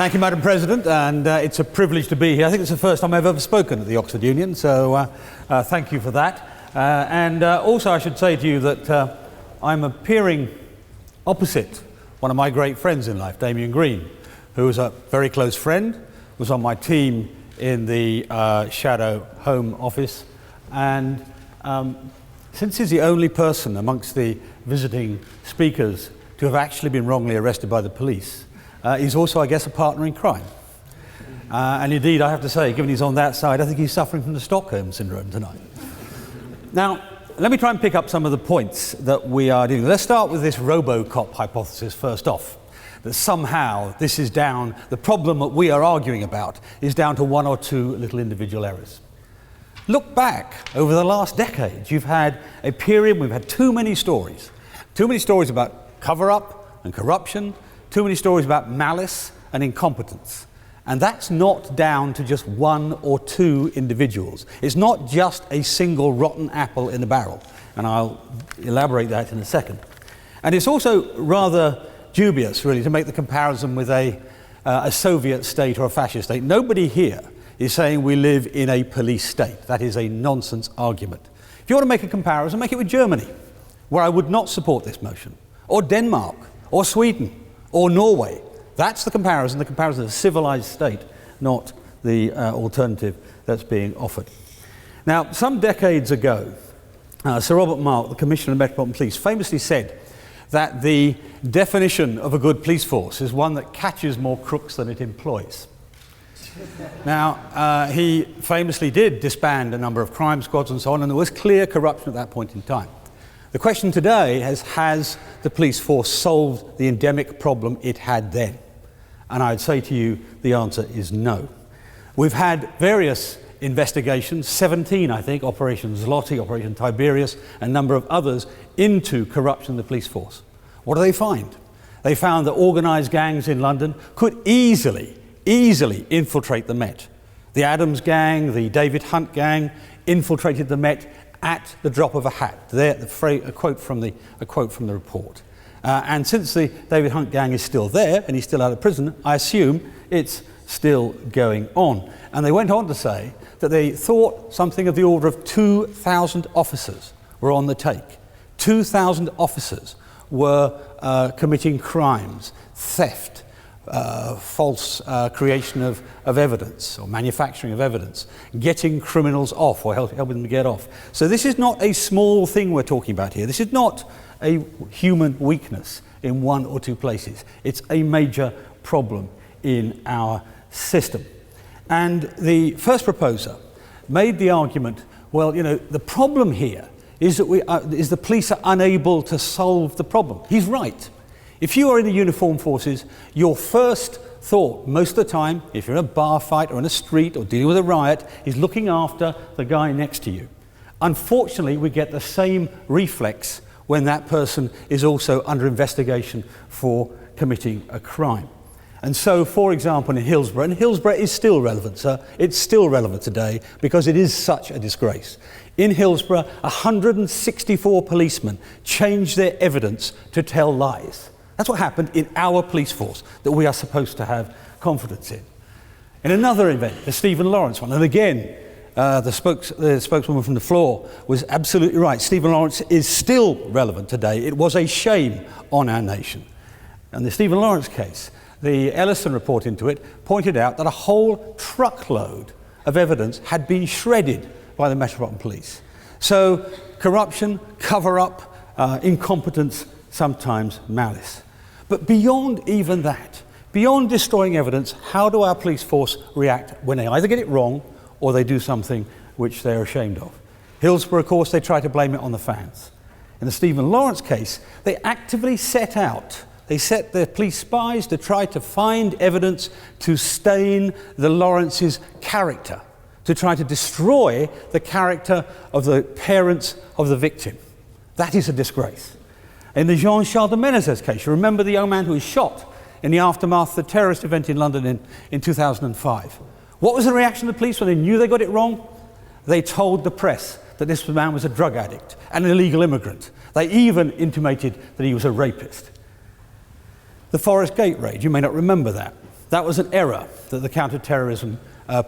Thank you, Madam President, and it's a privilege to be here. I think it's the first time I've ever spoken at the Oxford Union, so thank you for that. Also I should say to you that I'm appearing opposite one of my great friends in life, Damien Green, who is a very close friend, was on my team in the Shadow Home Office, and since he's the only person amongst the visiting speakers to have actually been wrongly arrested by the police, he's also, I guess, a partner in crime. And indeed, I have to say, given he's on that side, I think he's suffering from the Stockholm Syndrome tonight. Now, let me try and pick up some of the points that we are doing. Let's start with this RoboCop hypothesis first off, that somehow this is down, the problem that we are arguing about is down to one or two little individual errors. Look back over the last decade. You've had a period, we've had too many stories about cover-up and corruption, too many stories about malice and incompetence. And that's not down to just one or two individuals. It's not just a single rotten apple in the barrel. And I'll elaborate that in a second. And it's also rather dubious, really, to make the comparison with a Soviet state or a fascist state. Nobody here is saying we live in a police state. That is a nonsense argument. If you want to make a comparison, make it with Germany, where I would not support this motion, or Denmark, or Sweden, or Norway. That's the comparison of a civilized state, not the alternative that's being offered. Now, some decades ago, Sir Robert Mark, the Commissioner of Metropolitan Police, famously said that the definition of a good police force is one that catches more crooks than it employs. Now, he famously did disband a number of crime squads and so on, and there was clear corruption at that point in time. The question today is, has the police force solved the endemic problem it had then? And I'd say to you, the answer is no. We've had various investigations, 17, I think, Operation Zloty, Operation Tiberius, and a number of others, into corruption in the police force. What do they find? They found that organised gangs in London could easily infiltrate the Met. The Adams gang, the David Hunt gang, infiltrated the Met at the drop of a hat. There, a quote from the report. And since the David Hunt gang is still there, and he's still out of prison, I assume it's still going on. And they went on to say that they thought something of the order of 2,000 officers were on the take. 2,000 officers were committing crimes, theft, false creation of evidence or manufacturing of evidence, getting criminals off or helping them to get off. So this is not a small thing we're talking about here. This is not a human weakness in one or two places. It's a major problem in our system. And the first proposer made the argument, well, you know, the problem here is that the police are unable to solve the problem. He's right. If you are in the uniformed forces, your first thought, most of the time, if you're in a bar fight or in a street or dealing with a riot, is looking after the guy next to you. Unfortunately, we get the same reflex when that person is also under investigation for committing a crime. And so, for example, in Hillsborough, and Hillsborough is still relevant, sir, it's still relevant today because it is such a disgrace. In Hillsborough, 164 policemen changed their evidence to tell lies. That's what happened in our police force that we are supposed to have confidence in. In another event, the Stephen Lawrence one, and again, the spokeswoman from the floor was absolutely right. Stephen Lawrence is still relevant today. It was a shame on our nation. And the Stephen Lawrence case, the Ellison report into it pointed out that a whole truckload of evidence had been shredded by the Metropolitan Police. So corruption, cover-up, incompetence, sometimes malice. But beyond even that, beyond destroying evidence, how do our police force react when they either get it wrong or they do something which they're ashamed of? Hillsborough, of course, they try to blame it on the fans. In the Stephen Lawrence case, they actively set their police spies to try to find evidence to stain the Lawrence's character, to try to destroy the character of the parents of the victim. That is a disgrace. In the Jean-Charles de Menezes case, you remember the young man who was shot in the aftermath of the terrorist event in London in 2005. What was the reaction of the police when they knew they got it wrong? They told the press that this man was a drug addict and an illegal immigrant. They even intimated that he was a rapist. The Forest Gate raid, you may not remember that. That was an error that the counter-terrorism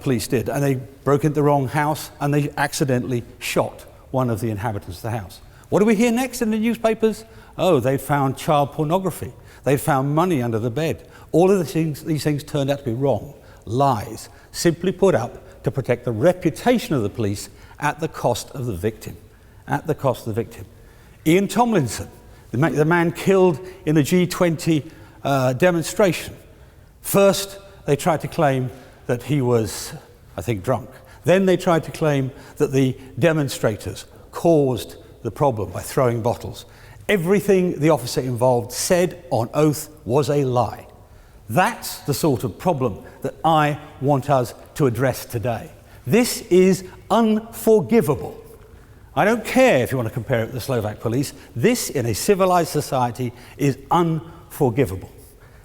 police did, and they broke into the wrong house and they accidentally shot one of the inhabitants of the house. What do we hear next in the newspapers? Oh, they'd found child pornography. They'd found money under the bed. All of these things turned out to be wrong, lies, simply put up to protect the reputation of the police at the cost of the victim. At the cost of the victim. Ian Tomlinson, the man killed in the G20 demonstration. First, they tried to claim that he was, I think, drunk. Then they tried to claim that the demonstrators caused the problem by throwing bottles. Everything the officer involved said on oath was a lie. That's the sort of problem that I want us to address today. This is unforgivable. I don't care if you want to compare it to the Slovak police. This, in a civilized society, is unforgivable.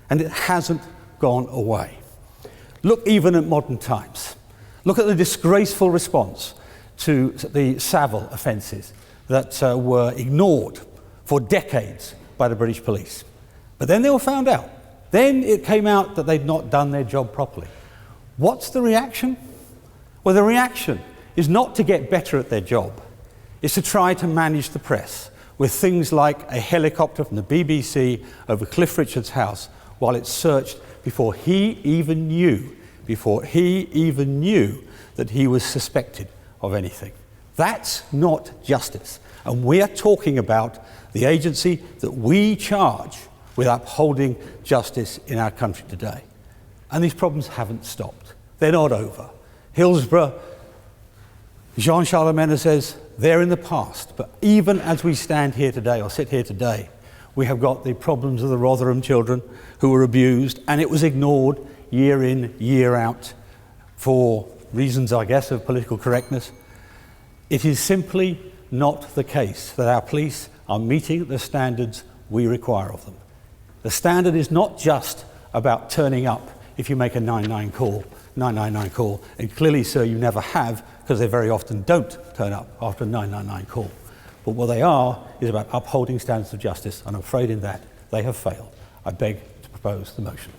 And it hasn't gone away. Look even at modern times. Look at the disgraceful response to the Savile offences that were ignored for decades by the British police. But then they were found out. Then it came out that they'd not done their job properly. What's the reaction? Well, the reaction is not to get better at their job. It's to try to manage the press with things like a helicopter from the BBC over Cliff Richard's house while it searched before he even knew that he was suspected of anything. That's not justice. And we are talking about the agency that we charge with upholding justice in our country today. And these problems haven't stopped. They're not over. Hillsborough, Jean Charlemagne says, they're in the past. But even as we stand here today, or sit here today, we have got the problems of the Rotherham children who were abused, and it was ignored year in, year out for reasons, I guess, of political correctness. It is simply not the case that our police are meeting the standards we require of them. The standard is not just about turning up if you make a 999 call, and clearly, sir, you never have, because they very often don't turn up after a 999 call. But what they are is about upholding standards of justice, and I'm afraid in that they have failed. I beg to propose the motion.